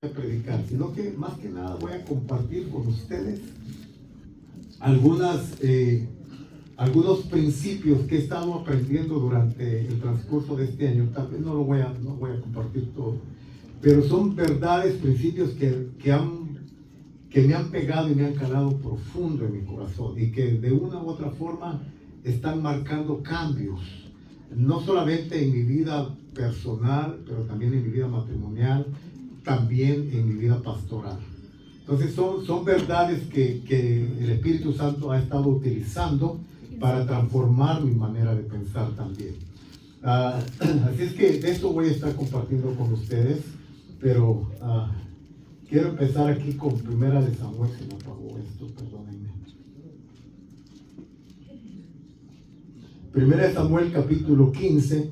a predicar, sino que más que nada voy a compartir con ustedes algunos principios que he estado aprendiendo durante el transcurso de este año. Tal vez no voy a compartir todo, pero son verdades, principios que me han pegado y me han calado profundo en mi corazón y que de una u otra forma están marcando cambios, no solamente en mi vida personal, pero también en mi vida matrimonial, también en mi vida pastoral. Entonces son verdades que el Espíritu Santo ha estado utilizando para transformar mi manera de pensar también. Así es que de esto voy a estar compartiendo con ustedes, pero quiero empezar aquí con Primera de Samuel. Se me apagó esto, perdónenme. Primera de Samuel capítulo 15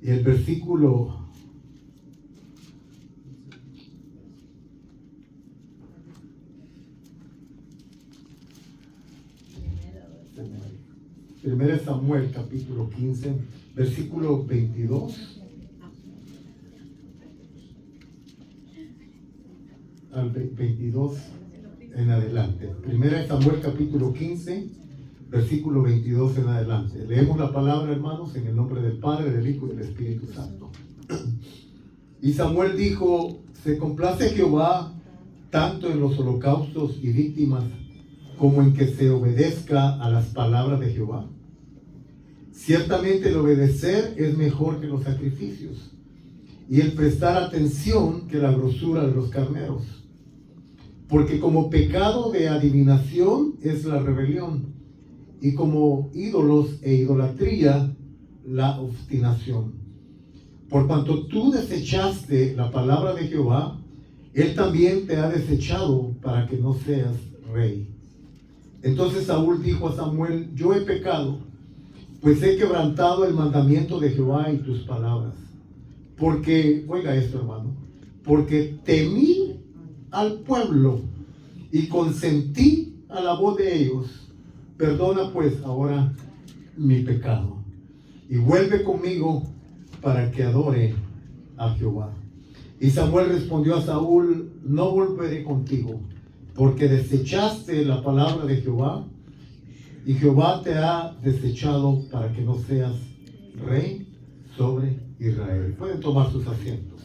y el versículo 1 Samuel capítulo 15, versículo 22 al 22 en adelante. 1 Samuel capítulo 15, versículo 22 en adelante. Leemos la palabra, hermanos, en el nombre del Padre, del Hijo y del Espíritu Santo. Y Samuel dijo: ¿se complace Jehová tanto en los holocaustos y víctimas como en que se obedezca a las palabras de Jehová? Ciertamente el obedecer es mejor que los sacrificios, y el prestar atención que la grosura de los carneros. Porque como pecado de adivinación es la rebelión, y como ídolos e idolatría la obstinación. Por cuanto tú desechaste la palabra de Jehová, Él también te ha desechado para que no seas rey. Entonces Saúl dijo a Samuel: yo he pecado, pues he quebrantado el mandamiento de Jehová y tus palabras. Porque, oiga esto, hermano, porque temí al pueblo y consentí a la voz de ellos. Perdona pues ahora mi pecado y vuelve conmigo para que adore a Jehová. Y Samuel respondió a Saúl: no volveré contigo, porque desechaste la palabra de Jehová, y Jehová te ha desechado para que no seas rey sobre Israel. Pueden tomar sus asientos.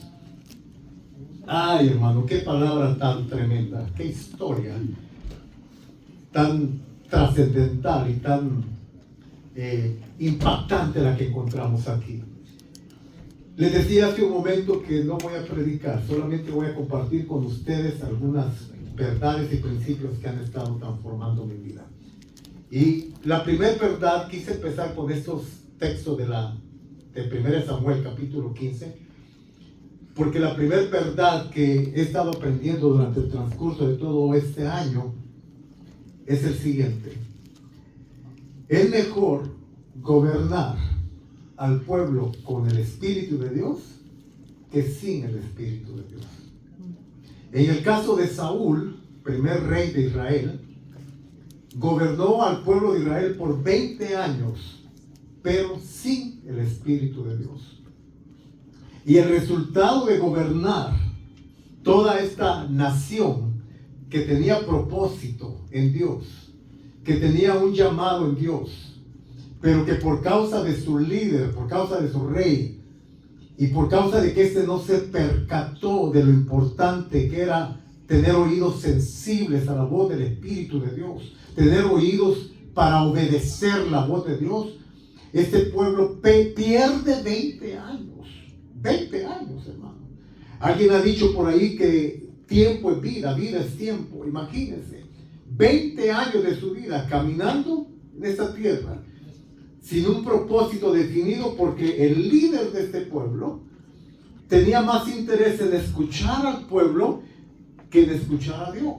Ay, hermano, qué palabra tan tremenda, qué historia tan trascendental y tan impactante la que encontramos aquí. Les decía hace un momento que no voy a predicar, solamente voy a compartir con ustedes algunas verdades y principios que han estado transformando mi vida. Y la primera verdad, quise empezar con estos textos de 1 Samuel capítulo 15, porque la primera verdad que he estado aprendiendo durante el transcurso de todo este año es el siguiente: es mejor gobernar al pueblo con el Espíritu de Dios que sin el Espíritu de Dios. En el caso de Saúl, primer rey de Israel, gobernó al pueblo de Israel por 20 años, pero sin el Espíritu de Dios. Y el resultado de gobernar toda esta nación que tenía propósito en Dios, que tenía un llamado en Dios, pero que por causa de su líder, por causa de su rey, y por causa de que éste no se percató de lo importante que era tener oídos sensibles a la voz del Espíritu de Dios, tener oídos para obedecer la voz de Dios, este pueblo pierde 20 años. 20 años, hermano. Alguien ha dicho por ahí que tiempo es vida, vida es tiempo. Imagínense, 20 años de su vida caminando en esta tierra sin un propósito definido, porque el líder de este pueblo tenía más interés en escuchar al pueblo que en escuchar a Dios.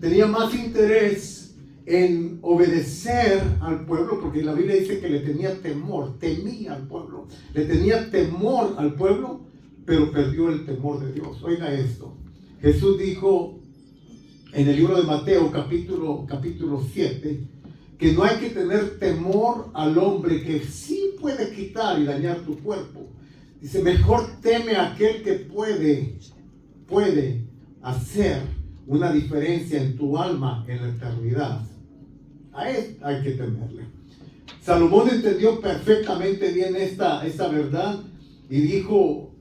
Tenía más interés en obedecer al pueblo, porque la Biblia dice que le tenía temor, temía al pueblo, le tenía temor al pueblo, pero perdió el temor de Dios. Oiga esto, Jesús dijo en el libro de Mateo capítulo 7, que no hay que tener temor al hombre que sí puede quitar y dañar tu cuerpo, Dice, mejor teme a aquel que puede hacer una diferencia en tu alma en la eternidad. A él hay que temerle. Salomón entendió perfectamente bien esta verdad y dijo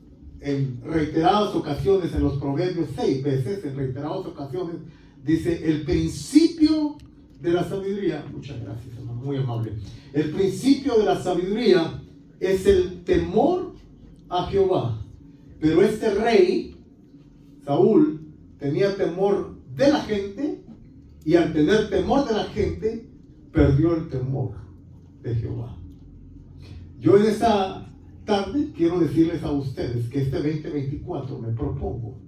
en reiteradas ocasiones, en los Proverbios 6 veces, en reiteradas ocasiones, dice, el principio de la sabiduría, muchas gracias hermano, muy amable, el principio de la sabiduría es el temor a Jehová. Pero este rey, Saúl, tenía temor de la gente, y al tener temor de la gente, perdió el temor de Jehová. Yo en esta tarde quiero decirles a ustedes que este 2024 me propongo,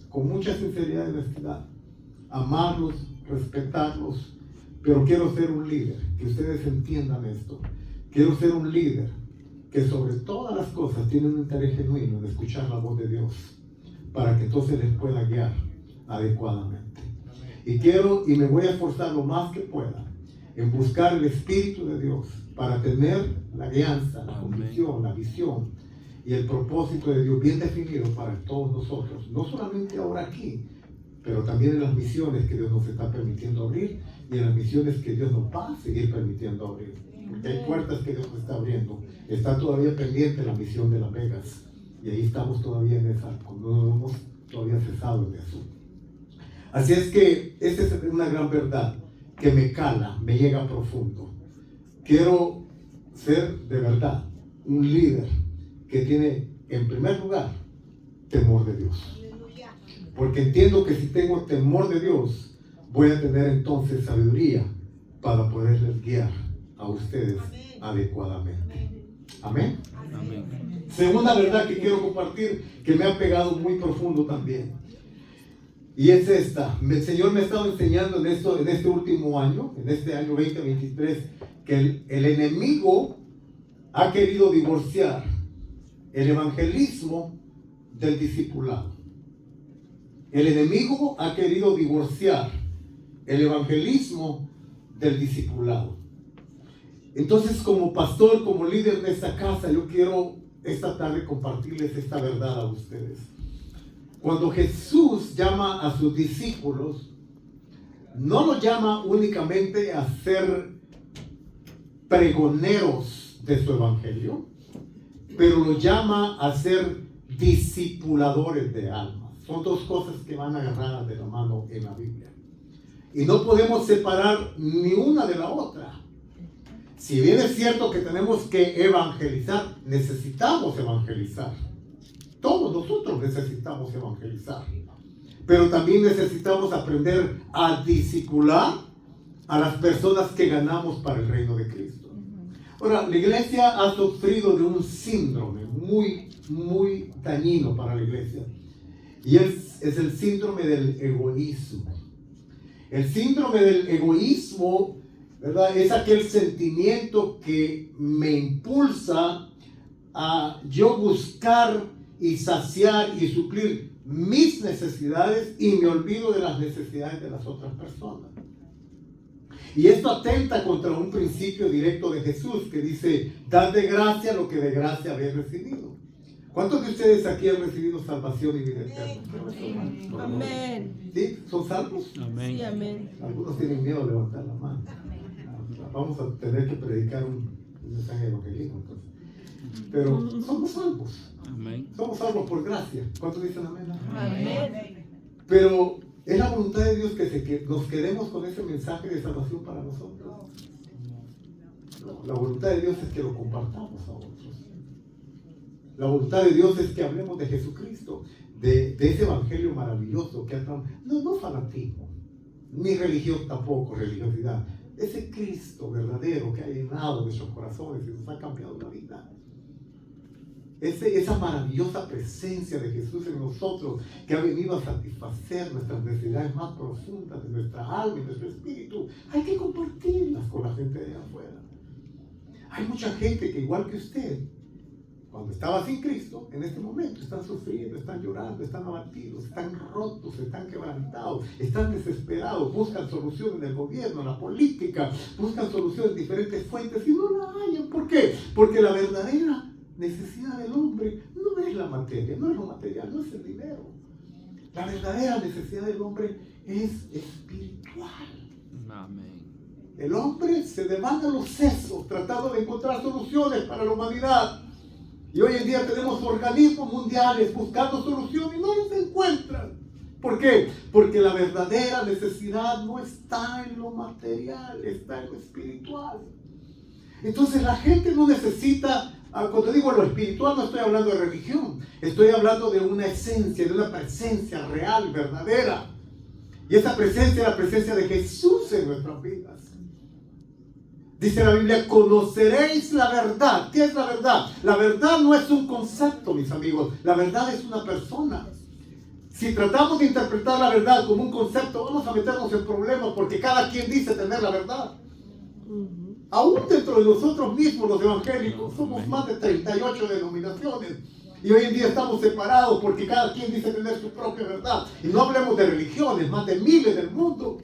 con mucha sinceridad y honestidad, amarlos, respetarlos, pero quiero ser un líder, que ustedes entiendan esto. Quiero ser un líder que sobre todas las cosas tiene un interés genuino en escuchar la voz de Dios, para que entonces les pueda guiar adecuadamente. Y me voy a esforzar lo más que pueda en buscar el Espíritu de Dios para tener la guianza, la convicción, la visión y el propósito de Dios bien definido para todos nosotros, no solamente ahora aquí, pero también en las misiones que Dios nos está permitiendo abrir y en las misiones que Dios nos va a seguir permitiendo abrir, porque hay puertas que Dios nos está abriendo. Está todavía pendiente la misión de Las Vegas y ahí estamos todavía en esa, no hemos todavía cesado en eso. Así es que esta es una gran verdad que me cala, me llega profundo. Quiero ser de verdad un líder que tiene en primer lugar temor de Dios, porque entiendo que si tengo temor de Dios voy a tener entonces sabiduría para poderles guiar a ustedes adecuadamente. Amén. Amén. Segunda verdad que quiero compartir, que me ha pegado muy profundo también, y es esta. El Señor me ha estado enseñando en este último año, en este año 2023, que el enemigo ha querido divorciar el evangelismo del discipulado. El enemigo ha querido divorciar el evangelismo del discipulado. Entonces, como pastor, como líder de esta casa, yo quiero esta tarde compartirles esta verdad a ustedes. Cuando Jesús llama a sus discípulos, no los llama únicamente a ser pregoneros de su evangelio, pero los llama a ser discipuladores de almas. Son dos cosas que van agarradas de la mano en la Biblia. Y no podemos separar ni una de la otra. Si bien es cierto que tenemos que evangelizar, necesitamos evangelizar. Todos nosotros necesitamos evangelizar. Pero también necesitamos aprender a discipular a las personas que ganamos para el reino de Cristo. Ahora, la iglesia ha sufrido de un síndrome muy, muy dañino para la iglesia. Y es el síndrome del egoísmo. El síndrome del egoísmo, ¿verdad?, es aquel sentimiento que me impulsa a yo buscar y saciar y suplir mis necesidades y me olvido de las necesidades de las otras personas. Y esto atenta contra un principio directo de Jesús que dice, dad de gracia lo que de gracia habéis recibido. ¿Cuántos de ustedes aquí han recibido salvación y vida eterna? Amén. ¿Sí? ¿Son salvos? Amén. Sí, amén. Algunos tienen miedo de levantar la mano. Vamos a tener que predicar un mensaje de evangelismo entonces. Pero somos salvos. Amén. Somos salvos por gracia. ¿Cuántos dicen amén? Amén. Pero ¿es la voluntad de Dios que nos quedemos con ese mensaje de salvación para nosotros? No, la voluntad de Dios es que lo compartamos a otros. La voluntad de Dios es que hablemos de Jesucristo, de ese evangelio maravilloso que no fanatismo, ni religión tampoco, religiosidad. Ese Cristo verdadero que ha llenado nuestros corazones y nos ha cambiado la vida. Esa maravillosa presencia de Jesús en nosotros que ha venido a satisfacer nuestras necesidades más profundas de nuestra alma y nuestro espíritu. Hay que compartirlas con la gente de allá afuera. Hay mucha gente que igual que usted, cuando estaba sin Cristo, en este momento están sufriendo, están llorando, están abatidos, están rotos, están quebrantados, están desesperados, buscan solución en el gobierno, en la política, buscan solución en diferentes fuentes y no la hallan. ¿Por qué? Porque la verdadera necesidad del hombre no es la materia, no es lo material, no es el dinero. La verdadera necesidad del hombre es espiritual. Amén. El hombre se devana los sesos tratando de encontrar soluciones para la humanidad. Y hoy en día tenemos organismos mundiales buscando soluciones y no los encuentran. ¿Por qué? Porque la verdadera necesidad no está en lo material, está en lo espiritual. Entonces la gente no necesita, cuando digo lo espiritual no estoy hablando de religión, estoy hablando de una esencia, de una presencia real, verdadera. Y esa presencia es la presencia de Jesús en nuestras vidas. Dice la Biblia, conoceréis la verdad. ¿Qué es la verdad? La verdad no es un concepto, mis amigos. La verdad es una persona. Si tratamos de interpretar la verdad como un concepto, vamos a meternos en problemas porque cada quien dice tener la verdad. Aún dentro de nosotros mismos, los evangélicos, somos más de 38 denominaciones. Y hoy en día estamos separados porque cada quien dice tener su propia verdad. Y no hablemos de religiones, más de miles del mundo.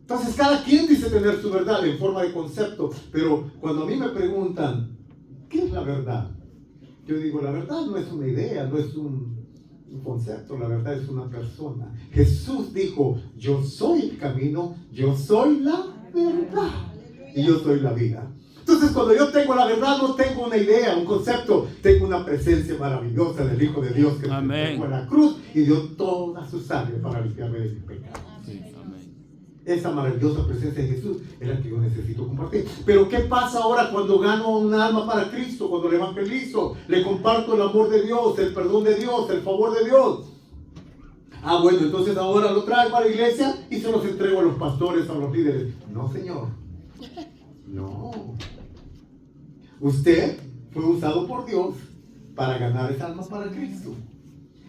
Entonces cada quien dice tener su verdad en forma de concepto. Pero cuando a mí me preguntan, ¿qué es la verdad? Yo digo, la verdad no es una idea, no es un concepto, la verdad es una persona. Jesús dijo, yo soy el camino, yo soy la verdad y yo soy la vida. Entonces cuando yo tengo la verdad no tengo una idea, un concepto, tengo una presencia maravillosa del Hijo de Dios que se entregó en la cruz y dio toda su sangre para limpiarme de mis pecados. Sí, amén. Esa maravillosa presencia de Jesús es la que yo necesito compartir. Pero ¿qué pasa ahora cuando gano un alma para Cristo? Cuando le evangelizo, le comparto el amor de Dios, el perdón de Dios, el favor de Dios. Bueno, entonces ahora lo traigo a la iglesia y se los entrego a los pastores, a los líderes. No, Señor. No. Usted fue usado por Dios para ganar esa alma para Cristo.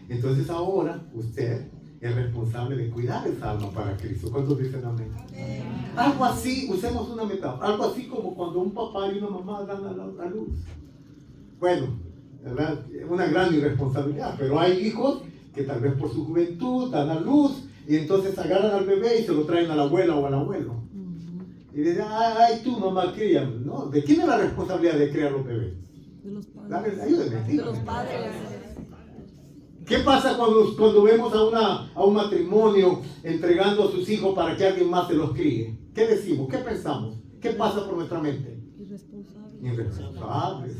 Entonces ahora usted es responsable de cuidar esa alma para Cristo. ¿Cuántos dicen amén? Algo así, usemos una metáfora, algo así como cuando un papá y una mamá dan a luz. Bueno, ¿verdad? Una gran irresponsabilidad, pero hay hijos que tal vez por su juventud dan a luz y entonces agarran al bebé y se lo traen a la abuela o al abuelo. Y dicen, ay, tú mamá cría, ¿no? ¿De quién es la responsabilidad de criar los bebés? De los padres. La verdad, ayúdenme, De los padres. ¿Qué pasa cuando vemos a un matrimonio entregando a sus hijos para que alguien más se los críe? ¿Qué decimos? ¿Qué pensamos? ¿Qué pasa por nuestra mente? Irresponsables.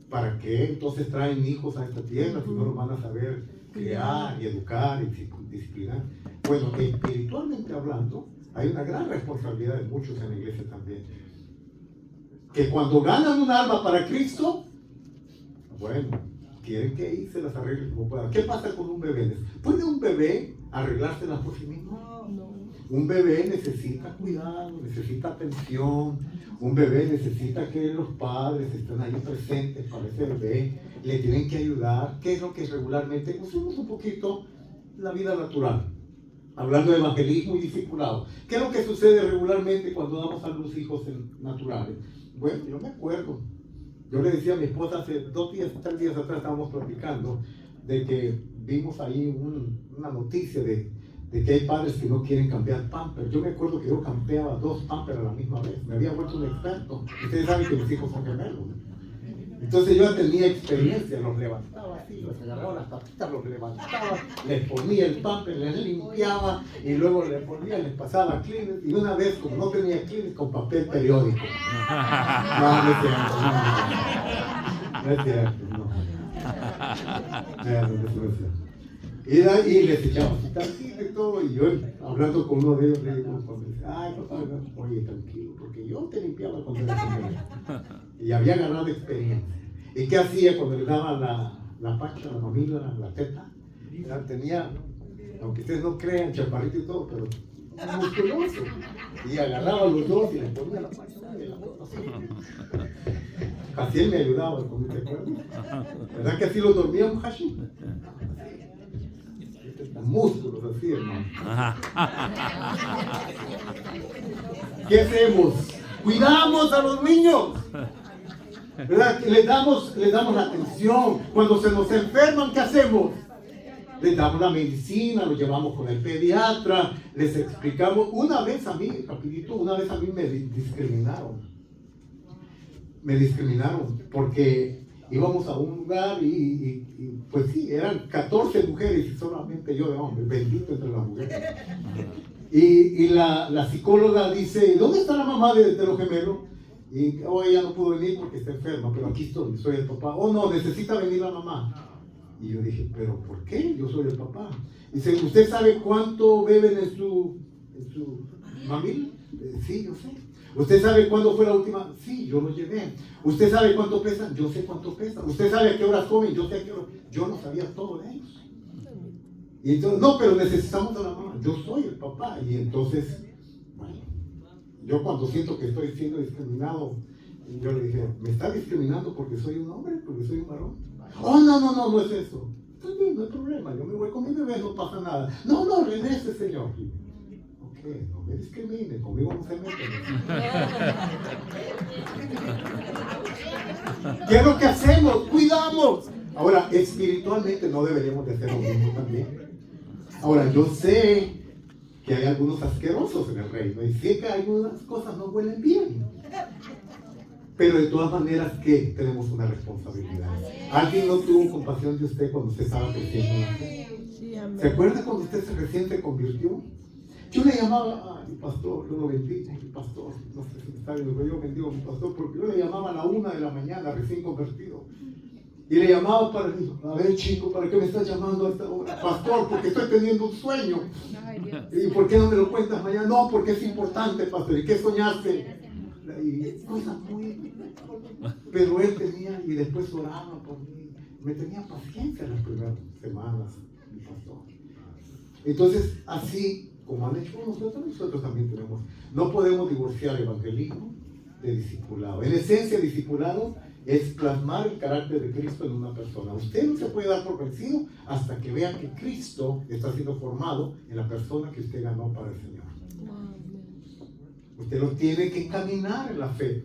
¿Para qué entonces traen hijos a esta tierra si no los van a saber criar y educar y disciplinar? Bueno, espiritualmente hablando, hay una gran responsabilidad de muchos en la iglesia también. Que cuando ganan un alma para Cristo, bueno, quieren que ahí se las arregle como puedan. ¿Qué pasa con un bebé? ¿Puede un bebé arreglárselas por sí mismo? No. Un bebé necesita cuidado, necesita atención. Un bebé necesita que los padres estén ahí presentes para ese bebé. Le tienen que ayudar. ¿Qué es lo que regularmente usamos un poquito la vida natural? Hablando de evangelismo y discipulado. ¿Qué es lo que sucede regularmente cuando damos a luz hijos naturales? Bueno, yo me acuerdo. Yo le decía a mi esposa hace 2 días, 3 días atrás estábamos platicando de que vimos ahí una noticia de que hay padres que no quieren cambiar pampers. Yo me acuerdo que yo cambiaba 2 pampers a la misma vez. Me había vuelto un experto. Ustedes saben que mis hijos son gemelos. Entonces yo ya tenía experiencia. Los levantaba así, los agarraba las patitas, los levantaba, les ponía el pamper, les limpiaba y luego les pasaba Kleenex. Y una vez, como no tenía Kleenex, con papel periódico. No es cierto, no. No es cierto, no. No es cierto. Y les echaba su tantito y todo, y yo hablando con uno de ellos le digo, ay papá, oye, tranquilo, porque yo te limpiaba cuando eras un bebé. Y había ganado experiencia. ¿Y qué hacía cuando le daba la pacha, la mamila, la teta? Tenía, aunque ustedes no crean, chaparrito y todo, pero musculoso. Y agarraba los dos y les ponía la pacha y la otra así. Así él me ayudaba, ¿te acuerdas? ¿Verdad que así lo dormía un hashi? Músculos así, hermano. ¿Qué hacemos? Cuidamos a los niños, ¿verdad? Les damos la atención. Cuando se nos enferman, ¿qué hacemos? Les damos la medicina, los llevamos con el pediatra, les explicamos. Una vez a mí me discriminaron. me discriminaron porque íbamos a un lugar y pues sí, eran 14 mujeres y solamente yo de hombre, bendito entre las mujeres. Y la psicóloga dice, ¿dónde está la mamá de los gemelos? Y ella no pudo venir porque está enferma, pero aquí estoy, soy el papá. Oh no, necesita venir la mamá. Y yo dije, ¿pero por qué? Yo soy el papá. Dice, ¿usted sabe cuánto beben en su mamila? Sí, yo sé. ¿Usted sabe cuándo fue la última? Sí, yo lo llevé. ¿Usted sabe cuánto pesan? Yo sé cuánto pesan. ¿Usted sabe a qué horas comen? Yo sé a qué horas. Yo no sabía todo de ellos. Y entonces, no, pero necesitamos a la mamá. Yo soy el papá. Y entonces, bueno, yo cuando siento que estoy siendo discriminado, yo le dije, ¿me está discriminando porque soy un hombre? ¿Porque soy un varón? Oh, no es eso. Está bien, no hay problema. Yo me voy con mi bebé, no pasa nada. No, regrese, señor. Ok, no me discrimine, conmigo no se mete. ¿Qué es lo que hacemos? Cuidamos. Ahora, espiritualmente no deberíamos de hacer lo mismo también. Ahora, yo sé que hay algunos asquerosos en el reino y sé que algunas cosas no huelen bien. Pero de todas maneras que tenemos una responsabilidad. ¿Alguien no tuvo compasión de usted cuando usted estaba creciendo en la fe? ¿Se acuerda cuando usted recién se convirtió? Yo le llamaba a mi pastor, yo lo bendigo, mi pastor, no sé si me está viendo, pero yo bendigo a mi pastor porque yo le llamaba a la 1 de la mañana, recién convertido. Y le llamaba para mí, a ver chico, ¿para qué me estás llamando a esta hora? Pastor, porque estoy teniendo un sueño. ¿Y por qué no me lo cuentas mañana? No, porque es importante, pastor. ¿Y qué soñaste? Y cosas muy... Pero él tenía, y después oraba por mí. Me tenía paciencia en las primeras semanas, mi pastor. Entonces, así como han hecho nosotros también tenemos. No podemos divorciar evangelismo de discipulado. En esencia, discipulado es plasmar el carácter de Cristo en una persona. Usted no se puede dar por vencido hasta que vea que Cristo está siendo formado en la persona que usted ganó para el Señor. Usted lo tiene que encaminar en la fe.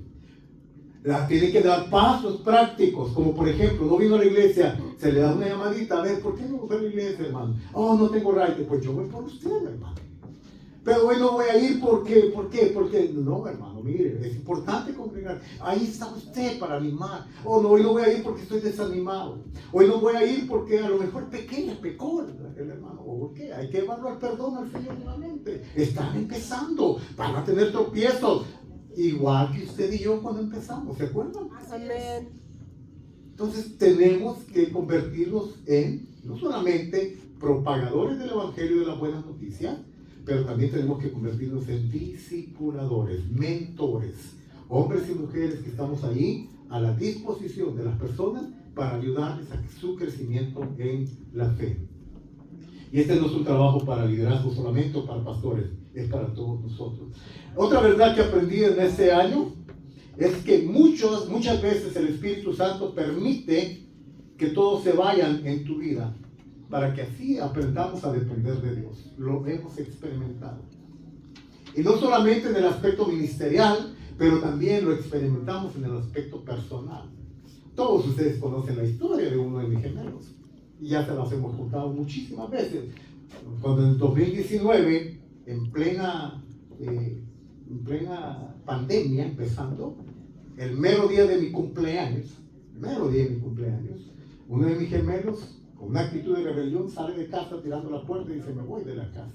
Tiene que dar pasos prácticos, como por ejemplo, no vino a la iglesia, se le da una llamadita, a ver, ¿por qué no fue a la iglesia, hermano? Oh, no tengo raite, pues yo voy por usted, hermano. Pero hoy no voy a ir porque, no, hermano, mire, es importante congregar. Ahí está usted para animar. Oh, no, hoy no voy a ir porque estoy desanimado. Hoy no voy a ir porque a lo mejor pecó el hermano. ¿O qué? Hay que evaluar perdón al Señor nuevamente. Están empezando, van a tener tropiezos. Igual que usted y yo cuando empezamos, ¿se acuerdan? Amén. Entonces tenemos que convertirnos en, no solamente propagadores del Evangelio y de las buenas noticias, pero también tenemos que convertirnos en discipuladores, mentores, hombres y mujeres que estamos ahí a la disposición de las personas para ayudarles a su crecimiento en la fe. Y este no es un trabajo para liderazgo solamente o para pastores, es para todos nosotros. Otra verdad que aprendí en este año es que muchas veces el Espíritu Santo permite que todos se vayan en tu vida para que así aprendamos a depender de Dios. Lo hemos experimentado. Y no solamente en el aspecto ministerial, pero también lo experimentamos en el aspecto personal. Todos ustedes conocen la historia de uno de mis gemelos. Y ya se las hemos contado muchísimas veces. Cuando en 2019, en plena pandemia empezando, el mero día de mi cumpleaños, uno de mis gemelos, con una actitud de rebelión, sale de casa tirando la puerta y dice, me voy de la casa.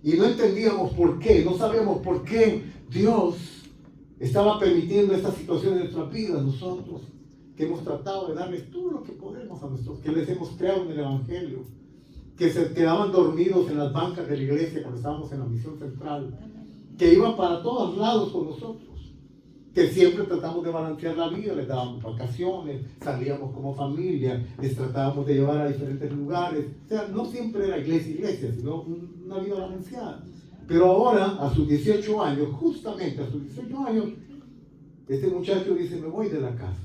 Y no entendíamos por qué, no sabíamos por qué Dios estaba permitiendo esta situación en nuestras vidas. Nosotros que hemos tratado de darles todo lo que podemos a nuestros, que les hemos creado en el Evangelio, que se quedaban dormidos en las bancas de la iglesia cuando estábamos en la misión central, que iban para todos lados con nosotros, que siempre tratamos de balancear la vida, les dábamos vacaciones, salíamos como familia, les tratábamos de llevar a diferentes lugares. O sea, no siempre era iglesia, sino una vida balanceada. Pero ahora, a sus 18 años, justamente a sus 18 años, este muchacho dice, me voy de la casa.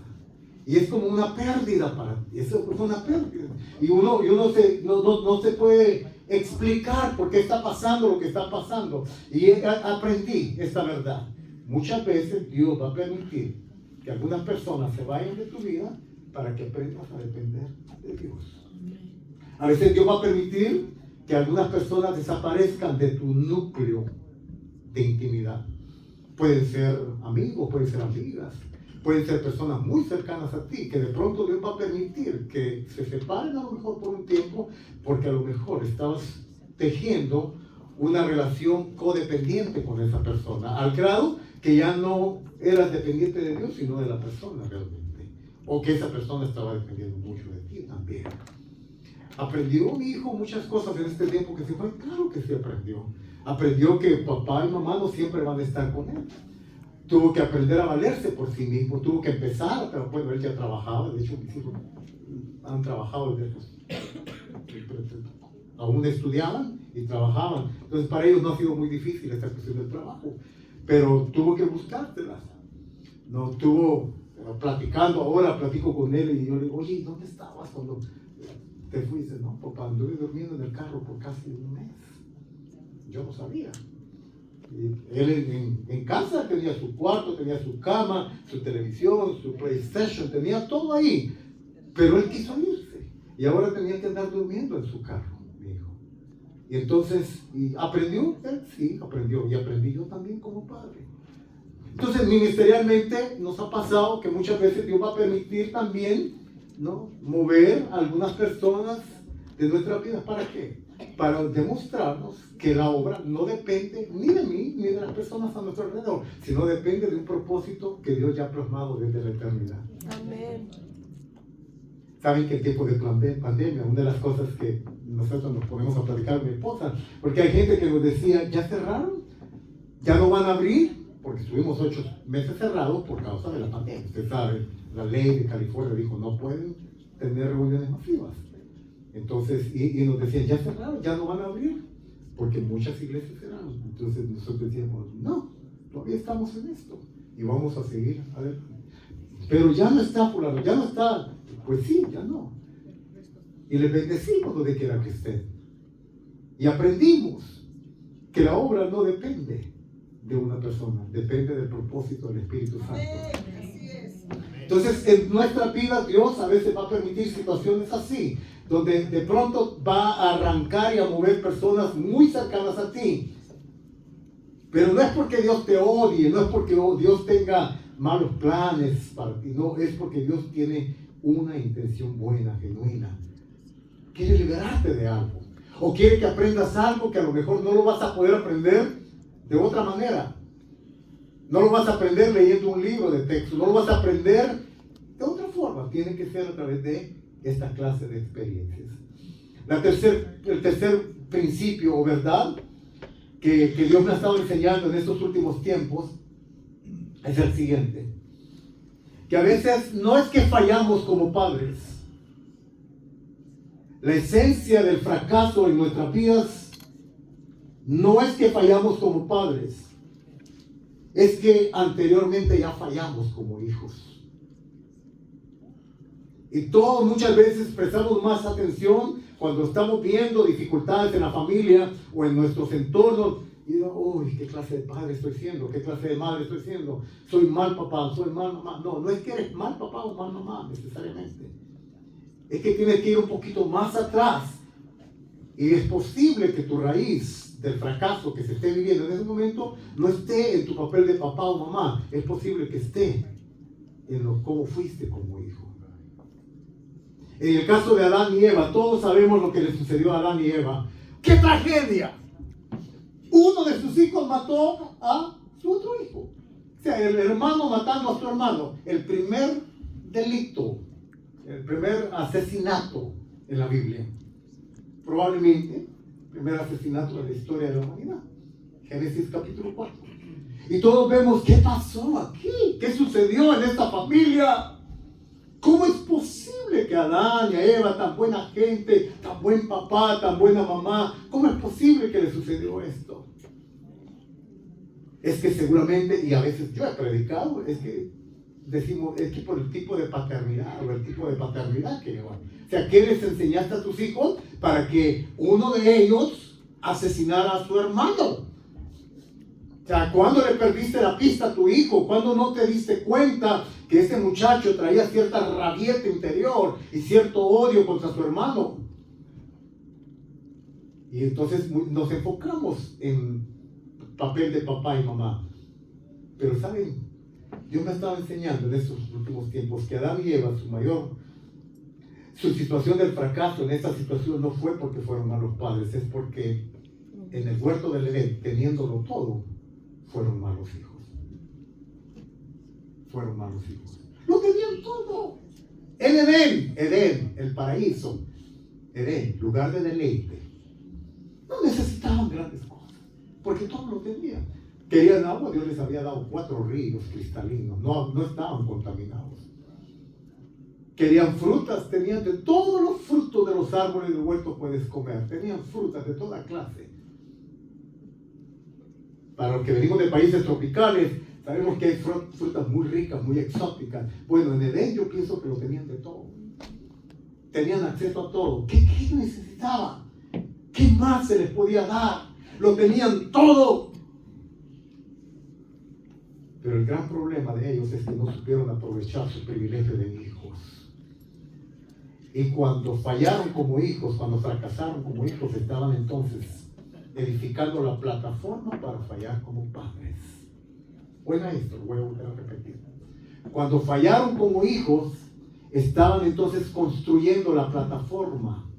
Y es como una pérdida para ti, eso es una pérdida. Y uno no se puede explicar por qué está pasando lo que está pasando. Y aprendí esta verdad. Muchas veces Dios va a permitir que algunas personas se vayan de tu vida para que aprendas a depender de Dios. A veces Dios va a permitir que algunas personas desaparezcan de tu núcleo de intimidad. Pueden ser amigos, pueden ser amigas, pueden ser personas muy cercanas a ti, que de pronto Dios va a permitir que se separen a lo mejor por un tiempo, porque a lo mejor estabas tejiendo una relación codependiente con esa persona, al grado que ya no eras dependiente de Dios, sino de la persona realmente, o que esa persona estaba dependiendo mucho de ti también. ¿Aprendió mi hijo muchas cosas en este tiempo que se fue? Claro que sí aprendió. Aprendió que papá y mamá no siempre van a estar con él. Tuvo que aprender a valerse por sí mismo, tuvo que empezar, pero bueno, él ya trabajaba, de hecho mis hijos han trabajado desde aún estudiaban y trabajaban, entonces para ellos no ha sido muy difícil esta cuestión del trabajo, pero tuvo que buscárselas, no tuvo, platicando, ahora platico con él y yo le digo, oye, ¿dónde estabas cuando te fuiste? No, papá, anduve durmiendo en el carro por casi un mes, yo no sabía. Y él en casa tenía su cuarto, tenía su cama, su televisión, su PlayStation, tenía todo ahí, pero él quiso irse y ahora tenía que andar durmiendo en su carro, mi hijo. Y entonces, ¿y aprendió? Él sí, aprendió, y aprendí yo también como padre. Entonces, ministerialmente nos ha pasado que muchas veces Dios va a permitir también, ¿no?, mover a algunas personas de nuestra vida. ¿Para qué? Para demostrarnos que la obra no depende ni de mí ni de las personas a nuestro alrededor, sino depende de un propósito que Dios ya ha plasmado desde la eternidad. Amén. Saben que en tiempo de pandemia, una de las cosas que nosotros nos ponemos a platicar con mi esposa, porque hay gente que nos decía, ¿ya cerraron? ¿Ya no van a abrir? Porque estuvimos 8 meses cerrados por causa de la pandemia. Usted sabe, la ley de California dijo, no pueden tener reuniones masivas. Entonces, y nos decían, ya cerraron, ya no van a abrir, porque muchas iglesias cerraron. Entonces nosotros decíamos, no, todavía estamos en esto y vamos a seguir adelante. Pero ya no está fulano, ya no está, pues sí, ya no. Y les bendecimos donde quiera que estén. Y aprendimos que la obra no depende de una persona, depende del propósito del Espíritu Santo. Entonces, en nuestra vida Dios a veces va a permitir situaciones así, donde de pronto va a arrancar y a mover personas muy cercanas a ti. Pero no es porque Dios te odie, no es porque Dios tenga malos planes para ti, no, es porque Dios tiene una intención buena, genuina. Quiere liberarte de algo, o quiere que aprendas algo que a lo mejor no lo vas a poder aprender de otra manera. No lo vas a aprender leyendo un libro de texto, no lo vas a aprender de otra forma. Tiene que ser a través de esta clase de experiencias. El tercer principio o verdad que Dios me ha estado enseñando en estos últimos tiempos es el siguiente: que a veces no es que fallamos como padres. La esencia del fracaso en nuestras vidas no es que fallamos como padres, es que anteriormente ya fallamos como hijos. Y todos muchas veces prestamos más atención cuando estamos viendo dificultades en la familia o en nuestros entornos. Y digo, uy, ¿qué clase de padre estoy siendo? ¿Qué clase de madre estoy siendo? Soy mal papá, soy mal mamá. No, no es que eres mal papá o mal mamá necesariamente. Es que tienes que ir un poquito más atrás. Y es posible que tu raíz del fracaso que se esté viviendo en ese momento no esté en tu papel de papá o mamá. Es posible que esté en cómo fuiste como hijo. En el caso de Adán y Eva, todos sabemos lo que le sucedió a Adán y Eva. ¡Qué tragedia! Uno de sus hijos mató a su otro hijo. O sea, el hermano matando a su hermano. El primer delito, el primer asesinato en la Biblia. Probablemente el primer asesinato de la historia de la humanidad. Génesis capítulo 4. Y todos vemos qué pasó aquí, qué sucedió en esta familia. ¿Cómo es posible que Adán y a Eva, tan buena gente, tan buen papá, tan buena mamá, cómo es posible que le sucedió esto? Es que seguramente, y a veces yo he predicado, es que decimos, es que por el tipo de paternidad o el tipo de paternidad que llevan. O sea, ¿qué les enseñaste a tus hijos para que uno de ellos asesinara a su hermano? O sea, ¿cuándo le perdiste la pista a tu hijo? ¿Cuándo no te diste cuenta que ese muchacho traía cierta rabieta interior y cierto odio contra su hermano? Y entonces nos enfocamos en papel de papá y mamá. Pero ¿saben? Dios me estaba enseñando en estos últimos tiempos que Adán y Eva, su situación del fracaso en esta situación no fue porque fueron malos padres, es porque en el huerto del Edén, teniéndolo todo, fueron malos hijos. Fueron malos hijos. Lo tenían todo. El Edén, el paraíso, Edén, lugar de deleite. No necesitaban grandes cosas, porque todo lo tenían. Querían agua, Dios les había dado 4 ríos cristalinos, no estaban contaminados. Querían frutas, tenían de todos los frutos de los árboles del huerto puedes comer, tenían frutas de toda clase. Para los que venimos de países tropicales, sabemos que hay frutas muy ricas, muy exóticas. Bueno, en Edén yo pienso que lo tenían de todo. Tenían acceso a todo. ¿Qué necesitaban? ¿Qué más se les podía dar? Lo tenían todo. Pero el gran problema de ellos es que no supieron aprovechar su privilegio de hijos. Y cuando fallaron como hijos, cuando fracasaron como hijos, estaban entonces edificando la plataforma para fallar como padres. Oiga esto, lo voy a volver a repetir. Cuando fallaron como hijos, estaban entonces construyendo la plataforma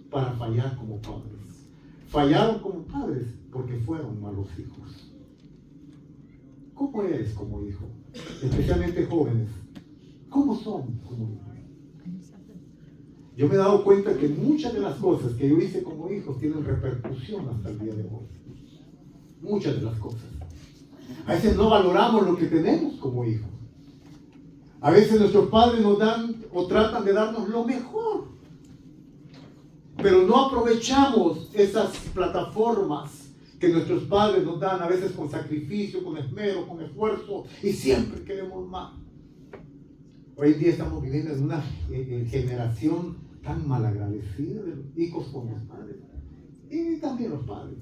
para fallar como padres. Fallaron como padres porque fueron malos hijos. ¿Cómo eres como hijo? Especialmente jóvenes. ¿Cómo son como hijos? Yo me he dado cuenta que muchas de las cosas que yo hice como hijo tienen repercusión hasta el día de hoy. Muchas de las cosas. A veces no valoramos lo que tenemos como hijos. A veces nuestros padres nos dan o tratan de darnos lo mejor. Pero no aprovechamos esas plataformas que nuestros padres nos dan, a veces con sacrificio, con esmero, con esfuerzo, y siempre queremos más. Hoy en día estamos viviendo en una generación tan malagradecida de los hijos con los padres. Y también los padres.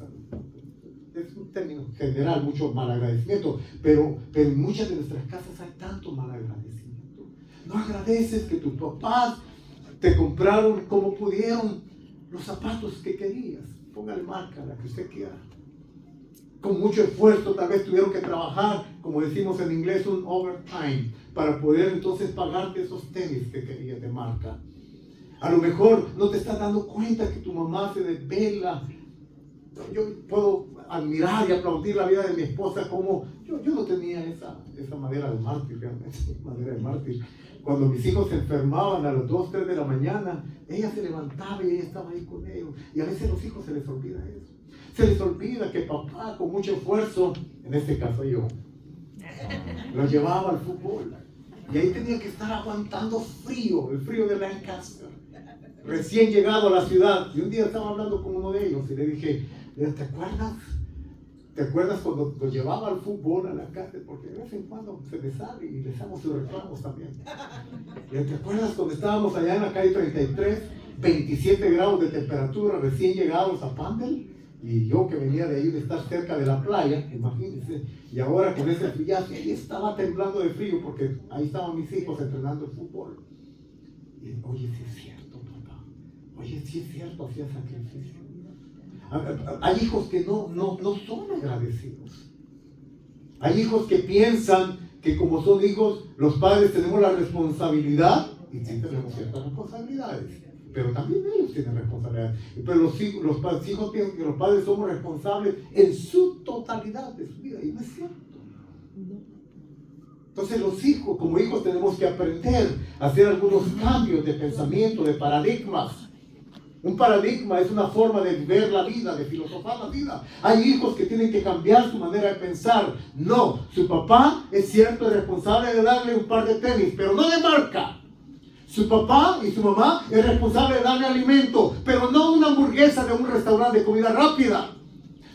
Es un término general, mucho malagradecimiento. Pero en muchas de nuestras casas hay tanto malagradecimiento. No agradeces que tus papás te compraron como pudieron los zapatos que querías. Póngale marca, la que usted quiera. Con mucho esfuerzo, tal vez tuvieron que trabajar, como decimos en inglés, un overtime, para poder entonces pagarte esos tenis que querías de marca. A lo mejor no te estás dando cuenta que tu mamá se desvela. Yo puedo admirar y aplaudir la vida de mi esposa como yo no tenía esa manera de mártir, realmente, manera de mártir. Cuando mis hijos se enfermaban a las 2, 3 de la mañana, ella se levantaba y ella estaba ahí con ellos. Y a veces a los hijos se les olvida eso. Se les olvida que papá, con mucho esfuerzo, en este caso yo, los llevaba al fútbol. Y ahí tenía que estar aguantando frío, el frío de Lancaster. Recién llegado a la ciudad. Y un día estaba hablando con uno de ellos y le dije, ¿te acuerdas? ¿Te acuerdas cuando los llevaba al fútbol a la casa? Porque de vez en cuando se les sale y les damos sus reclamos también. ¿Te acuerdas cuando estábamos allá en la calle 33, 27 grados de temperatura, recién llegados a Pandel? Y yo que venía de ahí de estar cerca de la playa, imagínense, y ahora con ese friazo, y estaba temblando de frío porque ahí estaban mis hijos entrenando el fútbol. Y oye, sí es cierto, papá. Oye, sí es cierto, hacía sacrificio. Hay hijos que no son agradecidos. Hay hijos que piensan que como son hijos, los padres tenemos la responsabilidad, y sí tenemos ciertas responsabilidades, pero también ellos tienen responsabilidad. Pero los hijos piensan que los padres somos responsables en su totalidad de su vida, y no es cierto. Entonces los hijos, como hijos, tenemos que aprender a hacer algunos cambios de pensamiento, de paradigmas. Un paradigma es una forma de ver la vida, de filosofar la vida. Hay hijos que tienen que cambiar su manera de pensar. No, su papá es cierto, es responsable de darle un par de tenis, pero no de marca. Su papá y su mamá es responsable de darle alimento, pero no una hamburguesa de un restaurante de comida rápida.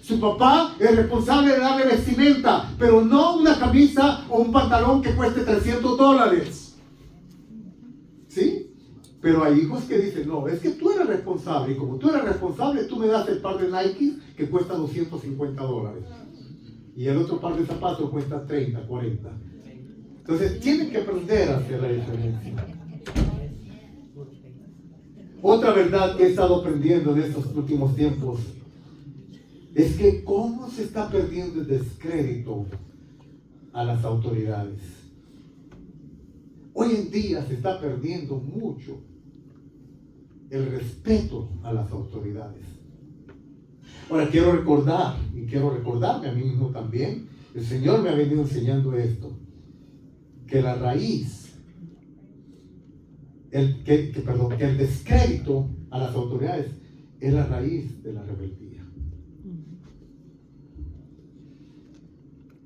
Su papá es responsable de darle vestimenta, pero no una camisa o un pantalón que cueste $300. ¿Sí? Pero hay hijos que dicen, no, es que tú eres responsable, y como tú eres responsable, tú me das el par de Nike que cuesta $250. Y el otro par de zapatos cuesta 30, 40. Entonces, tienen que aprender a hacer la diferencia. Otra verdad que he estado aprendiendo en estos últimos tiempos es que cómo se está perdiendo el descrédito a las autoridades. Hoy en día se está perdiendo mucho el respeto a las autoridades. Ahora quiero recordar, y quiero recordarme a mí mismo también, el Señor me ha venido enseñando esto, que la raíz, que el descrédito a las autoridades es la raíz de la rebeldía.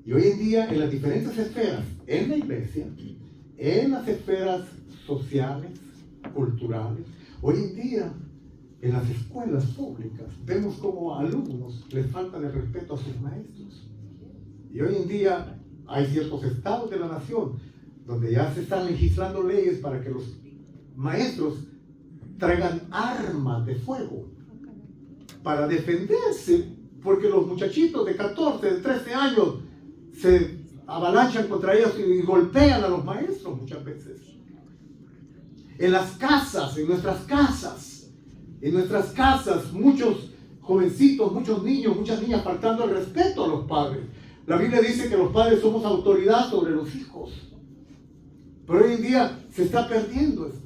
Y hoy en día, en las diferentes esferas, en la iglesia, en las esferas sociales, culturales, hoy en día, en las escuelas públicas, vemos como a alumnos les falta el respeto a sus maestros. Y hoy en día hay ciertos estados de la nación donde ya se están legislando leyes para que los maestros traigan armas de fuego para defenderse, porque los muchachitos de 14, de 13 años se avalanchan contra ellos y golpean a los maestros muchas veces. En las casas, en nuestras casas, muchos jovencitos, muchos niños, muchas niñas faltando el respeto a los padres. La Biblia dice que los padres somos autoridad sobre los hijos. Pero hoy en día se está perdiendo eso.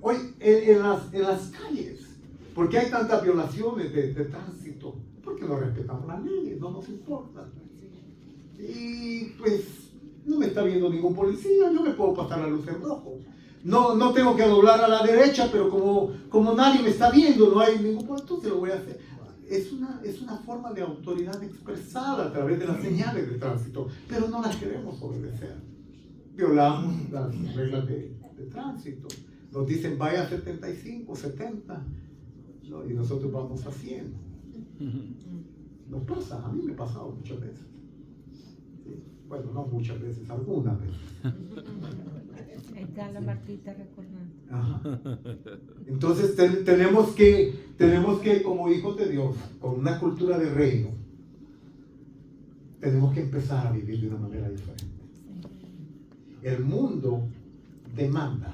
Hoy en las calles. ¿Por qué hay tantas violaciones de tránsito? Porque no respetamos las leyes, no nos importa. Y pues no me está viendo ningún policía, yo me puedo pasar la luz en rojo. No tengo que doblar a la derecha, pero como nadie me está viendo, no hay ningún problema, entonces lo voy a hacer. Es una forma de autoridad expresada a través de las señales de tránsito, pero no las queremos obedecer. Violamos las reglas de tránsito. Nos dicen vaya a 75, 70, ¿no? Y nosotros vamos a 100. Nos pasa, a mí me ha pasado muchas veces. ¿Sí? Bueno, no muchas veces, algunas veces. Ahí está la Martita recordando. Ajá. Entonces tenemos que, como hijos de Dios, con una cultura de reino, tenemos que empezar a vivir de una manera diferente. El mundo demanda,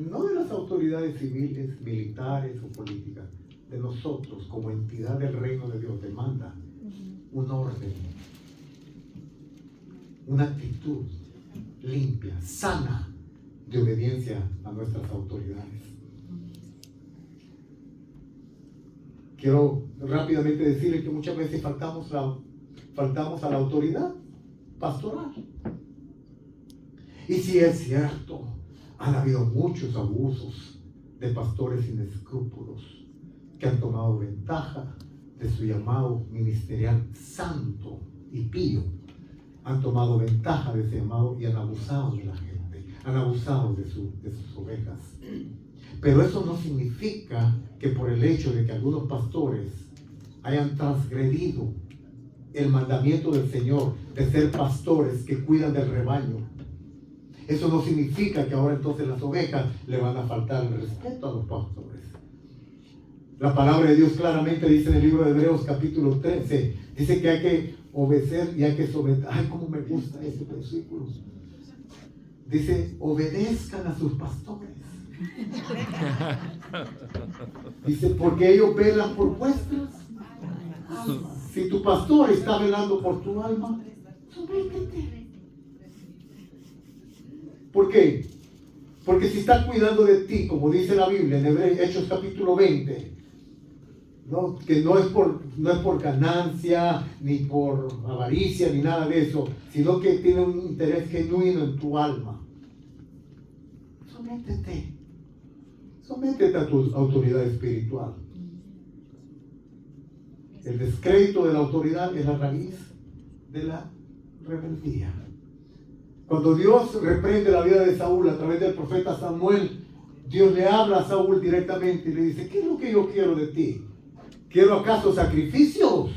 no de las autoridades civiles, militares o políticas, de nosotros como entidad del reino de Dios, demanda un orden, una actitud limpia, sana, de obediencia a nuestras autoridades. Quiero rápidamente decirles que muchas veces faltamos a la autoridad pastoral. Y si es cierto, han habido muchos abusos de pastores sin escrúpulos que han tomado ventaja de su llamado ministerial santo y pío. Han tomado ventaja de ese llamado y han abusado de la gente, han abusado de sus ovejas. Pero eso no significa que por el hecho de que algunos pastores hayan transgredido el mandamiento del Señor de ser pastores que cuidan del rebaño, eso no significa que ahora entonces las ovejas le van a faltar el respeto a los pastores. La palabra de Dios claramente dice en el libro de Hebreos capítulo 13, dice que hay que obedecer y hay que someter. Ay, cómo me gusta ese versículo. Dice, obedezcan a sus pastores. Dice, porque ellos velan por vuestras almas. Si tu pastor está velando por tu alma, sométete. ¿Por qué? Porque si está cuidando de ti, como dice la Biblia en Hechos capítulo 20, ¿no? Que no es por ganancia, ni por avaricia, ni nada de eso, sino que tiene un interés genuino en tu alma. Sométete a tu autoridad espiritual. El descrédito de la autoridad es la raíz de la rebeldía. Cuando Dios reprende la vida de Saúl a través del profeta Samuel, Dios le habla a Saúl directamente y le dice, ¿qué es lo que yo quiero de ti? ¿Quiero acaso sacrificios?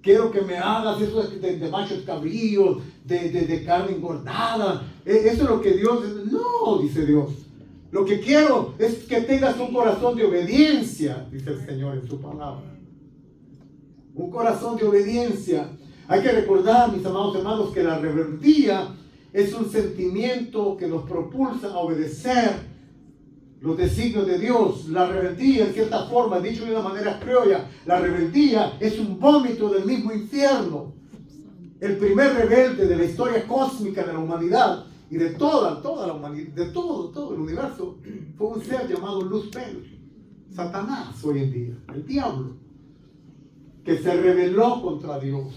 Quiero que me hagas eso de machos cabríos, de carne engordada. Eso es lo que Dios... No, dice Dios. Lo que quiero es que tengas un corazón de obediencia, dice el Señor en su palabra. Un corazón de obediencia. Hay que recordar, mis amados hermanos, que la rebeldía es un sentimiento que nos propulsa a obedecer los designios de Dios. La rebeldía, en cierta forma, dicho de una manera criolla, la rebeldía es un vómito del mismo infierno. El primer rebelde de la historia cósmica de la humanidad y de toda la humanidad, de todo el universo, fue un ser llamado Luzbel, Satanás hoy en día, el diablo, que se rebeló contra Dios,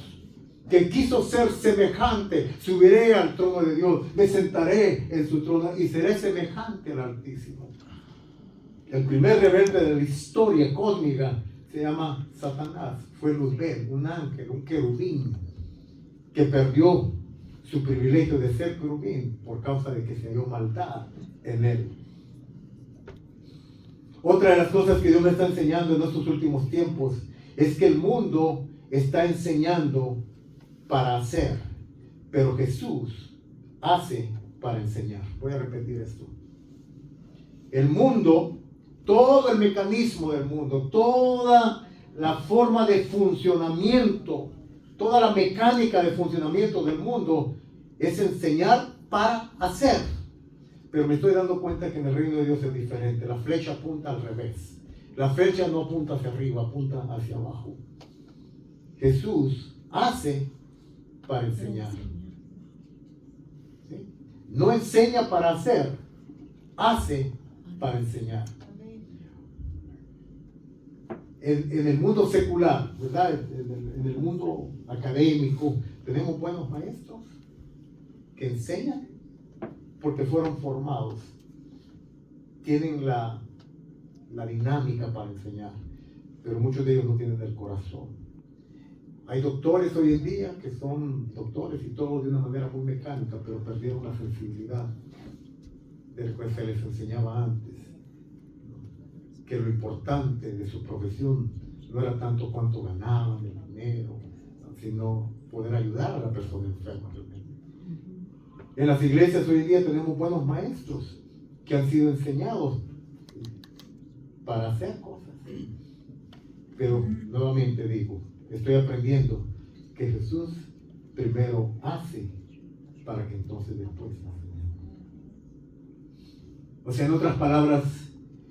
que quiso ser semejante. Subiré al trono de Dios, me sentaré en su trono y seré semejante al Altísimo. El primer rebelde de la historia cósmica se llama Satanás. Fue Luzbel, un ángel, un querubín, que perdió su privilegio de ser querubín por causa de que se halló maldad en él. Otra de las cosas que Dios me está enseñando en estos últimos tiempos es que el mundo está enseñando para hacer, pero Jesús hace para enseñar. Voy a repetir esto. El mundo, todo el mecanismo del mundo, toda la forma de funcionamiento, toda la mecánica de funcionamiento del mundo es enseñar para hacer. Pero me estoy dando cuenta que en el reino de Dios es diferente. La flecha apunta al revés. La flecha no apunta hacia arriba, apunta hacia abajo. Jesús hace para enseñar. ¿Sí? No enseña para hacer, hace para enseñar. En el mundo secular, ¿verdad? En el mundo académico, tenemos buenos maestros que enseñan porque fueron formados. Tienen la dinámica para enseñar, pero muchos de ellos no tienen el corazón. Hay doctores hoy en día que son doctores y todo de una manera muy mecánica, pero perdieron la sensibilidad del que se les enseñaba antes. Que lo importante de su profesión no era tanto cuánto ganaban, el dinero, sino poder ayudar a la persona enferma realmente. En las iglesias hoy en día tenemos buenos maestros que han sido enseñados para hacer cosas. Pero nuevamente digo, estoy aprendiendo que Jesús primero hace para que entonces después enseñe. O sea, en otras palabras,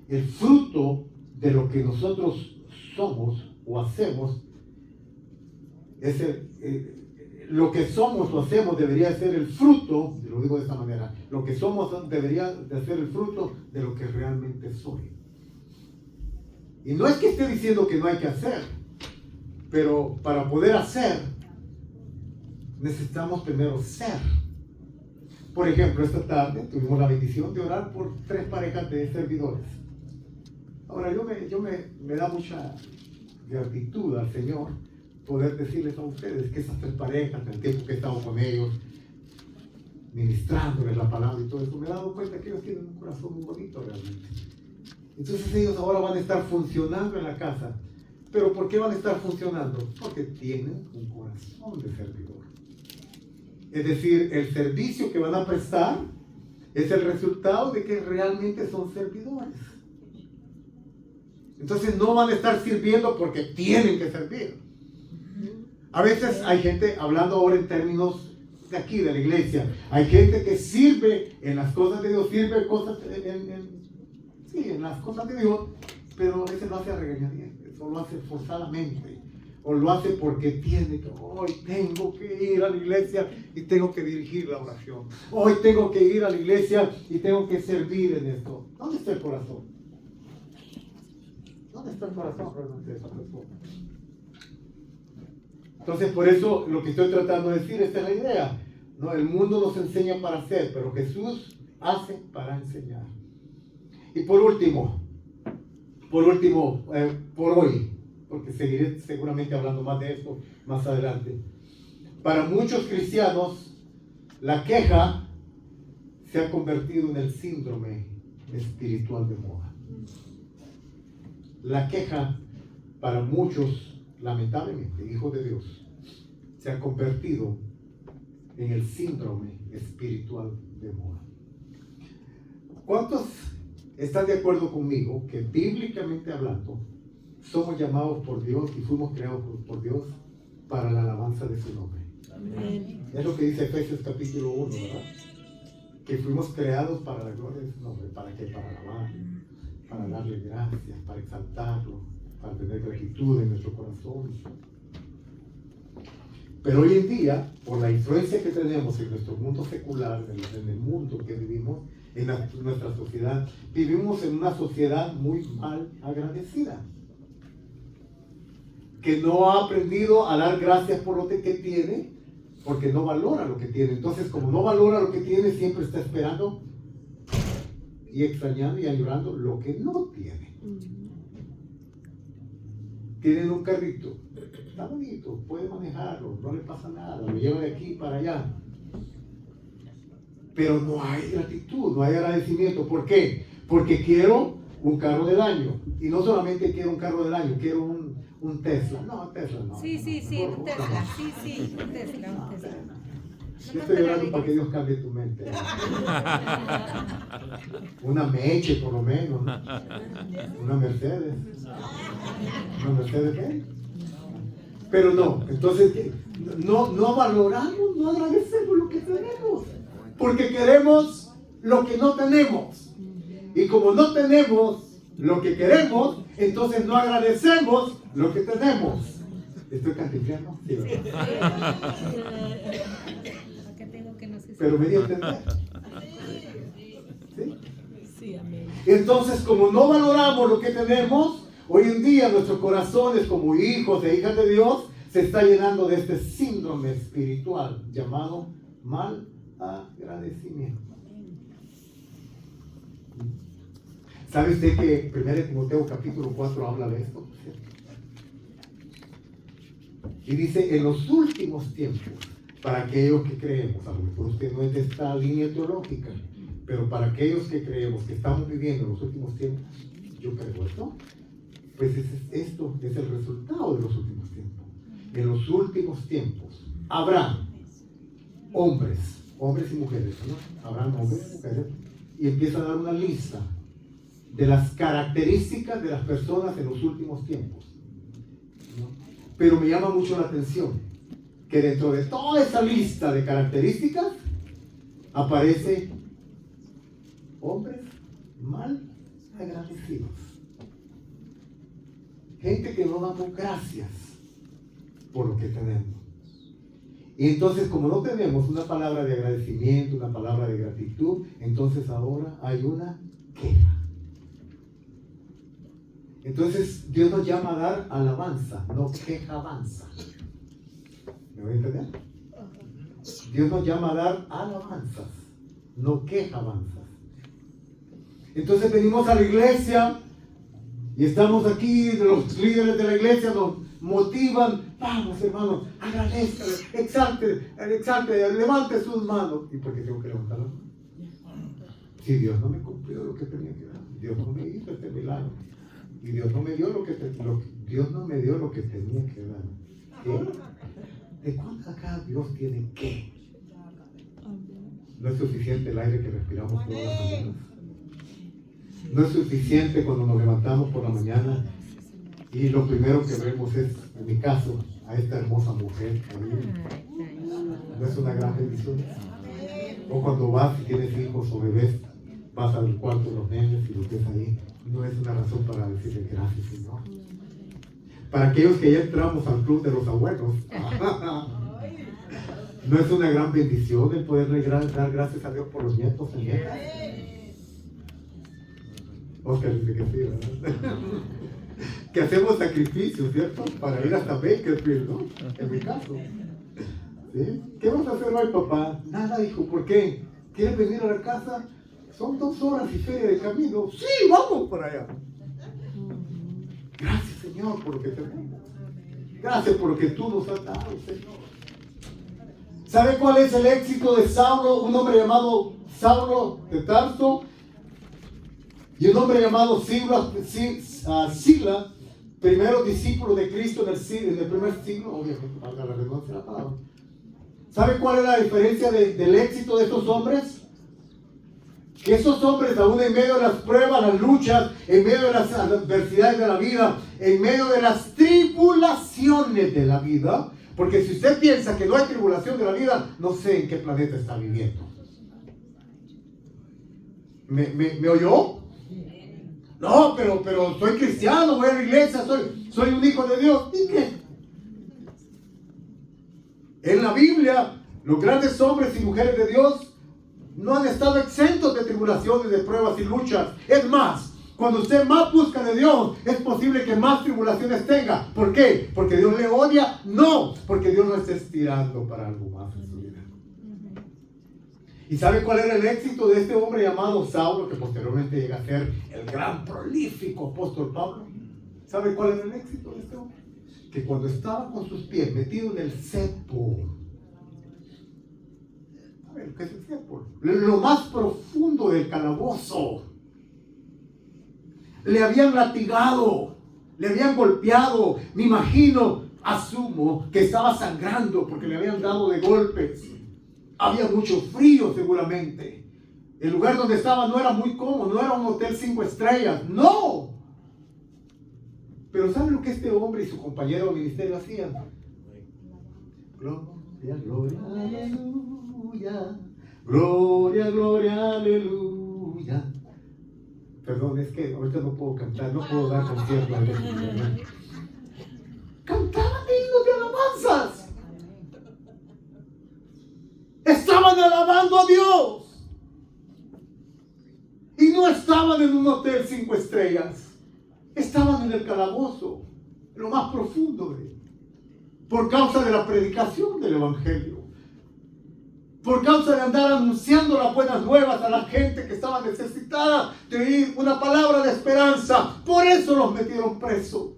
el fruto de lo que nosotros somos o hacemos es lo que somos o hacemos debería ser el fruto, lo digo de esta manera, lo que somos debería de ser el fruto de lo que realmente soy. Y no es que esté diciendo que no hay que hacer, pero para poder hacer necesitamos primero ser. Por ejemplo, esta tarde tuvimos la bendición de orar por 3 parejas de servidores. Ahora, yo me da mucha gratitud al Señor poder decirles a ustedes que esas 3 parejas, en el tiempo que he estado con ellos, ministrándoles la palabra y todo eso, me he dado cuenta que ellos tienen un corazón muy bonito realmente. Entonces ellos ahora van a estar funcionando en la casa. ¿Pero por qué van a estar funcionando? Porque tienen un corazón de servidor. Es decir, el servicio que van a prestar es el resultado de que realmente son servidores. Entonces no van a estar sirviendo porque tienen que servir. A veces hay gente, hablando ahora en términos de aquí, de la iglesia, hay gente que sirve en las cosas de Dios, sirve cosas en las cosas de Dios, pero a veces lo hace a regañadientes, o lo hace forzadamente, o lo hace porque tiene que, hoy tengo que ir a la iglesia y tengo que dirigir la oración, hoy tengo que ir a la iglesia y tengo que servir en esto. ¿Dónde está el corazón? ¿Dónde está el corazón realmente de esa persona? Entonces, por eso lo que estoy tratando de decir, esta es la idea. No, el mundo nos enseña para hacer, pero Jesús hace para enseñar. Y por último, por hoy, porque seguiré seguramente hablando más de esto más adelante. Para muchos cristianos, la queja se ha convertido en el síndrome espiritual de moda. La queja, para muchos, lamentablemente, hijos de Dios, se ha convertido en el síndrome espiritual de moda. ¿Cuántos están de acuerdo conmigo que bíblicamente hablando somos llamados por Dios y fuimos creados por Dios para la alabanza de su nombre? Amén. Es lo que dice Efesios capítulo 1, ¿verdad? Que fuimos creados para la gloria de su nombre. ¿Para qué? Para alabarlo, para darle gracias, para exaltarlo, para tener gratitud en nuestro corazón. Pero hoy en día, por la influencia que tenemos en nuestro mundo secular, en el mundo que vivimos, en nuestra sociedad, vivimos en una sociedad muy mal agradecida, que no ha aprendido a dar gracias por lo que tiene, porque no valora lo que tiene. Entonces, como no valora lo que tiene, siempre está esperando y extrañando y añorando lo que no tiene. Tienen un carrito, está bonito, puede manejarlo, no le pasa nada, lo lleva de aquí para allá. Pero no hay gratitud, no hay agradecimiento. ¿Por qué? Porque quiero un carro del año. Y no solamente quiero un carro del año, quiero un Tesla. No, Tesla no. Sí, no, un Tesla. Sí, un Tesla. Yo estoy orando para que Dios cambie tu mente. Una Meche, por lo menos. Una Mercedes. ¿Una Mercedes qué? Pero no, entonces no valoramos, no agradecemos lo que tenemos. Porque queremos lo que no tenemos. Y como no tenemos lo que queremos, entonces no agradecemos lo que tenemos. ¿Estoy cantinfleando? Sí, pero me di a entender. ¿Sí? Sí, amén. Entonces, como no valoramos lo que tenemos, hoy en día nuestros corazones como hijos e hijas de Dios se está llenando de este síndrome espiritual llamado mal agradecimiento. ¿Sabe usted que 1 Timoteo capítulo 4 habla de esto? Y dice, en los últimos tiempos, para aquellos que creemos, a lo mejor usted no es de esta línea teológica, pero para aquellos que creemos que estamos viviendo en los últimos tiempos, yo creo esto, pues esto es el resultado de los últimos tiempos. En los últimos tiempos habrá hombres y mujeres, ¿no? Habrán hombres y mujeres, y empieza a dar una lista de las características de las personas en los últimos tiempos, ¿no? Pero me llama mucho la atención que dentro de toda esa lista de características aparece hombres mal agradecidos, gente que no damos gracias por lo que tenemos. Y entonces, como no tenemos una palabra de agradecimiento, una palabra de gratitud, entonces ahora hay una queja. Entonces Dios nos llama a dar alabanza, no quejabanza. ¿Me voy a entender? Dios nos llama a dar alabanzas, no quejabanzas. Entonces venimos a la iglesia y estamos aquí, los líderes de la iglesia nos motivan. Vamos, hermanos, agradezcan, exalte, levante sus manos. ¿Y por qué tengo que levantar las manos? Si Dios no me cumplió lo que tenía que dar, Dios no me hizo este milagro. Y Dios no me dio Dios no me dio lo que tenía que dar. ¿Qué? ¿De cuándo acá Dios tiene qué? No es suficiente el aire que respiramos todas las mañanas. No es suficiente cuando nos levantamos por la mañana y lo primero que vemos es, en mi caso, a esta hermosa mujer. ¿No es una gran bendición? O cuando vas y tienes hijos o bebés, vas al cuarto de los nenes y los ves ahí. No es una razón para decirle gracias, Señor. Para aquellos que ya entramos al club de los abuelos, no es una gran bendición el poder dar gracias a Dios por los nietos y nietas. Oscar dice que sí, ¿verdad? Que hacemos sacrificios, ¿cierto? Para ir hasta Bakersfield, ¿no? En mi caso. ¿Sí? ¿Qué vas a hacer hoy, papá? Nada, hijo, ¿por qué? ¿Quieres venir a la casa? Son 2 horas y feria de camino. Sí, vamos para allá. Gracias, Señor, por lo que tenemos. Gracias por lo que tú nos has dado, Señor. ¿Sabe cuál es el éxito de Saulo? Un hombre llamado Saulo de Tarso y un hombre llamado Sila, primero discípulo de Cristo en el primer siglo, obviamente, valga la redundancia de la palabra. ¿Sabe cuál es la diferencia del éxito de estos hombres? Que esos hombres, aún en medio de las pruebas, las luchas, en medio de las adversidades de la vida, en medio de las tribulaciones de la vida, porque si usted piensa que no hay tribulación de la vida, no sé en qué planeta está viviendo. ¿Me oyó? No, pero soy cristiano, voy a la iglesia, soy un hijo de Dios. ¿Y qué? En la Biblia, los grandes hombres y mujeres de Dios no han estado exentos de tribulaciones, de pruebas y luchas. Es más, cuando usted más busca de Dios, es posible que más tribulaciones tenga. ¿Por qué? ¿Porque Dios le odia? No, porque Dios lo está estirando para algo más en su vida. ¿Y sabe cuál era el éxito de este hombre llamado Saulo, que posteriormente llega a ser el gran prolífico apóstol Pablo? ¿Sabe cuál era el éxito de este hombre? Que cuando estaba con sus pies metidos en el cepo, ¿sabe qué es el cepo? Lo más profundo del calabozo. Le habían latigado, le habían golpeado. Me imagino, asumo, que estaba sangrando porque le habían dado de golpes. Había mucho frío seguramente. El lugar donde estaba no era muy cómodo, no era un hotel 5 estrellas, no. Pero ¿saben lo que este hombre y su compañero de ministerio hacían? Gloria, gloria, aleluya. Gloria, gloria, aleluya. Perdón, es que ahorita no puedo cantar, no puedo dar concierto. Cantaban himnos de alabanzas. Estaban alabando a Dios. Y no estaban en un hotel 5 estrellas. Estaban en el calabozo, en lo más profundo de él. Por causa de la predicación del Evangelio. Por causa de andar anunciando las buenas nuevas a la gente que estaba necesitada de oír una palabra de esperanza. Por eso los metieron presos.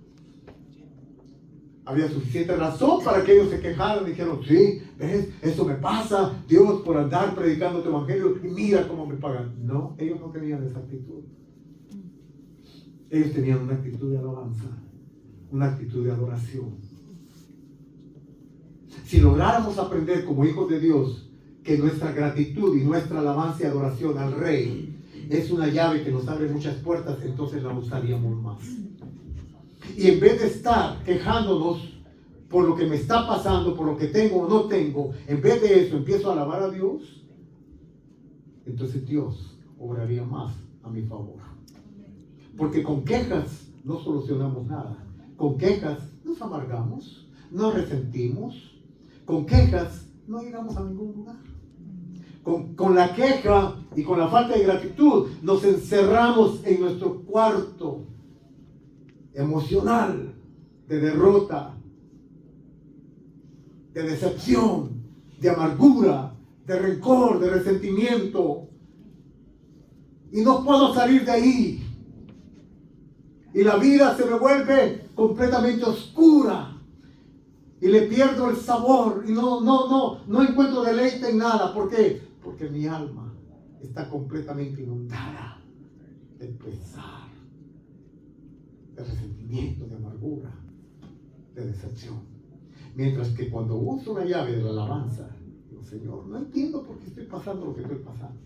Había suficiente razón para que ellos se quejaran y dijeron, sí, ¿ves? Eso me pasa, Dios, por andar predicando tu evangelio y mira cómo me pagan. No, ellos no tenían esa actitud. Ellos tenían una actitud de alabanza, una actitud de adoración. Si lográramos aprender como hijos de Dios que nuestra gratitud y nuestra alabanza y adoración al Rey es una llave que nos abre muchas puertas, entonces la usaríamos más. Y en vez de estar quejándonos por lo que me está pasando, por lo que tengo o no tengo, en vez de eso empiezo a alabar a Dios, entonces Dios obraría más a mi favor. Porque con quejas no solucionamos nada. Con quejas nos amargamos, nos resentimos. Con quejas no llegamos a ningún lugar. Con la queja y con la falta de gratitud nos encerramos en nuestro cuarto emocional de derrota, de decepción, de amargura, de rencor, de resentimiento. Y no puedo salir de ahí. Y la vida se me vuelve completamente oscura. Y le pierdo el sabor. Y no encuentro deleite en nada. ¿Por qué? Porque mi alma está completamente inundada de pesar, de resentimiento, de amargura, de decepción. Mientras que cuando uso una llave de la alabanza, digo, Señor, no entiendo por qué estoy pasando lo que estoy pasando.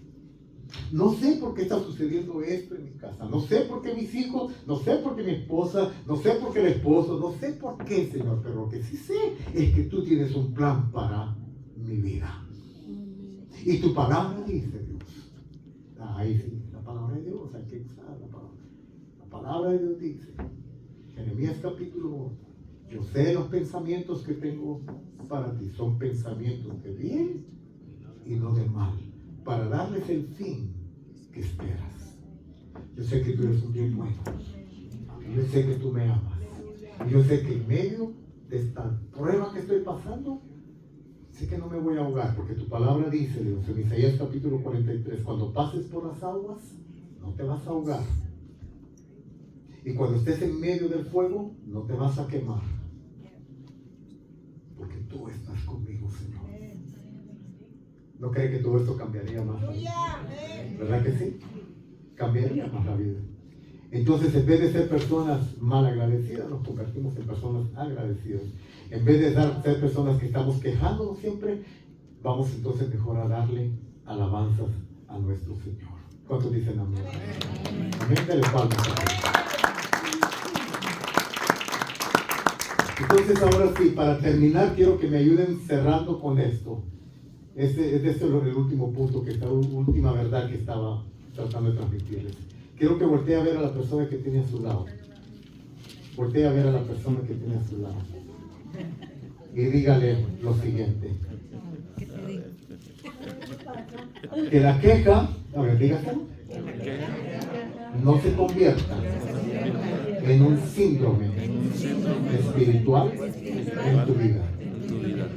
No sé por qué está sucediendo esto en mi casa. No sé por qué mis hijos, no sé por qué mi esposa, no sé por qué el esposo, no sé por qué, Señor. Pero lo que sí sé es que tú tienes un plan para mi vida. Y tu palabra dice, Dios. Ahí sí, la palabra de Dios, hay que usar la palabra. La palabra de Dios dice, Jeremías capítulo 1, yo sé los pensamientos que tengo para ti, son pensamientos de bien y no de mal, para darles el fin que esperas. Yo sé que tú eres un bien bueno. Yo sé que tú me amas. Y yo sé que en medio de esta prueba que estoy pasando, sé que no me voy a ahogar, porque tu palabra dice, Dios, en Isaías capítulo 43, cuando pases por las aguas, no te vas a ahogar. Y cuando estés en medio del fuego, no te vas a quemar. Porque tú estás conmigo, Señor. ¿No cree que todo esto cambiaría más la vida? ¿Verdad que sí? Cambiaría más la vida. Entonces, en vez de ser personas mal agradecidas, nos convertimos en personas agradecidas. En vez de ser personas que estamos quejándonos siempre, vamos entonces mejor a darle alabanzas a nuestro Señor. ¿Cuántos dicen amén? Amén. Dale palmas. Entonces, ahora sí, para terminar, quiero que me ayuden cerrando con esto. Este es el último punto, la última verdad que estaba tratando de transmitirles. Quiero que voltee a ver a la persona que tiene a su lado. Voltee a ver a la persona que tiene a su lado. y dígale lo siguiente. ¿Qué te digo? Que la queja, a ver, dígaselo, no se convierta en un síndrome espiritual en tu vida.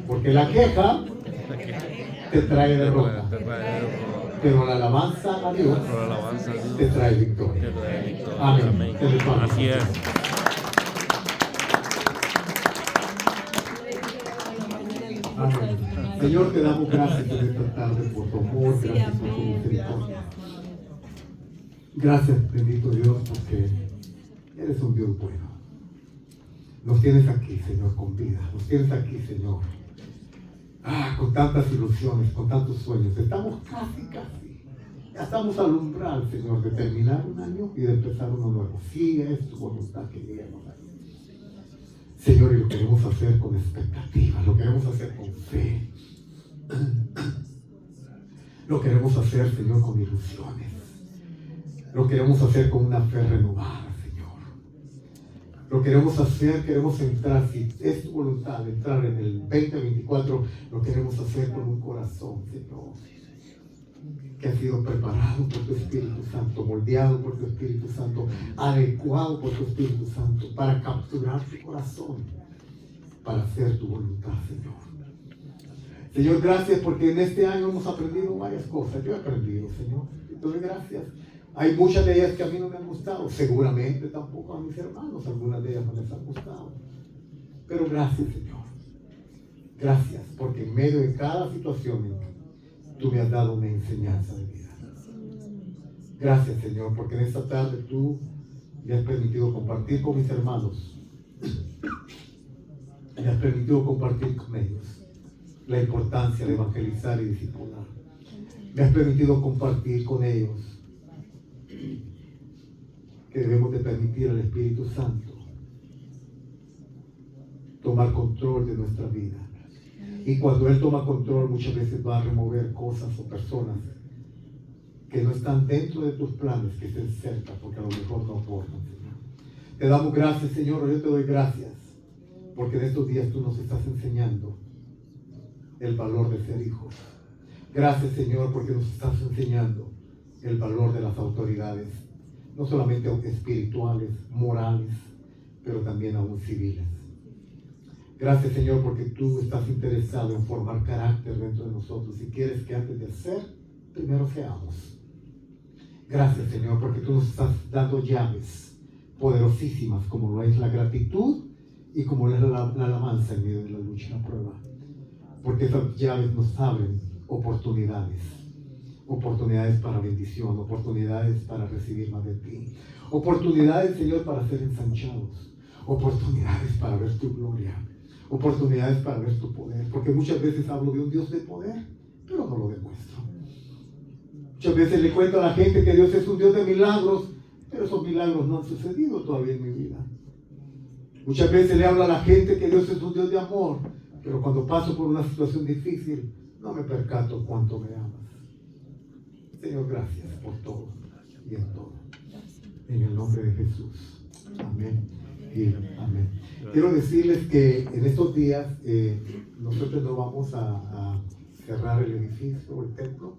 Porque la queja te trae derrota, pero la alabanza a Dios te trae victoria. Amén. Así es. Amén. Señor, te damos gracias en esta tarde por tu amor, gracias por tu misericordia. Gracias, bendito Dios, porque eres un Dios bueno. Nos tienes aquí, Señor, con vida. Nos tienes aquí, Señor. Con tantas ilusiones, con tantos sueños. Estamos casi. Ya estamos al umbral, Señor, de terminar un año y de empezar uno nuevo. Sí, es tu voluntad que lleguemos ahí. Señor, y lo queremos hacer con expectativa, lo queremos hacer con fe. Lo queremos hacer, Señor, con ilusiones. Lo queremos hacer con una fe renovada, Señor. Lo queremos hacer, queremos entrar, si es tu voluntad, entrar en el 2024, lo queremos hacer con un corazón, Señor, que ha sido preparado por tu Espíritu Santo, moldeado por tu Espíritu Santo, adecuado por tu Espíritu Santo, para capturar tu corazón, para hacer tu voluntad, Señor. Señor, gracias porque en este año hemos aprendido varias cosas. Yo he aprendido, Señor. Entonces, gracias. Hay muchas de ellas que a mí no me han gustado. Seguramente tampoco a mis hermanos. Algunas de ellas no les han gustado. Pero gracias, Señor. Gracias porque en medio de cada situación tú me has dado una enseñanza de vida. Gracias, Señor, porque en esta tarde tú me has permitido compartir con mis hermanos. Me has permitido compartir con ellos la importancia de evangelizar y discipular. Me has permitido compartir con ellos que debemos de permitir al Espíritu Santo tomar control de nuestra vida. Y cuando Él toma control, muchas veces va a remover cosas o personas que no están dentro de tus planes, que estén cerca, porque a lo mejor no aportan, Señor. Te damos gracias, Señor. Yo te doy gracias, porque en estos días tú nos estás enseñando el valor de ser hijos. Gracias, Señor, porque nos estás enseñando el valor de las autoridades, no solamente espirituales, morales, pero también aún civiles. Gracias, Señor, porque tú estás interesado en formar carácter dentro de nosotros y quieres que antes de ser, primero seamos. Gracias, Señor, porque tú nos estás dando llaves poderosísimas, como lo es la gratitud y como lo es la alabanza en medio de la lucha y la prueba. Porque esas llaves nos abren oportunidades para bendición, oportunidades para recibir más de ti, oportunidades, Señor, para ser ensanchados, oportunidades para ver tu gloria, oportunidades para ver tu poder, porque muchas veces hablo de un Dios de poder, pero no lo demuestro. Muchas veces le cuento a la gente que Dios es un Dios de milagros, pero esos milagros no han sucedido todavía en mi vida. Muchas veces le hablo a la gente que Dios es un Dios de amor, pero cuando paso por una situación difícil, no me percato cuánto me amas. Señor, gracias por todo y en todo. En el nombre de Jesús. Amén y amén. Quiero decirles que en estos días nosotros no vamos a cerrar el edificio o el templo.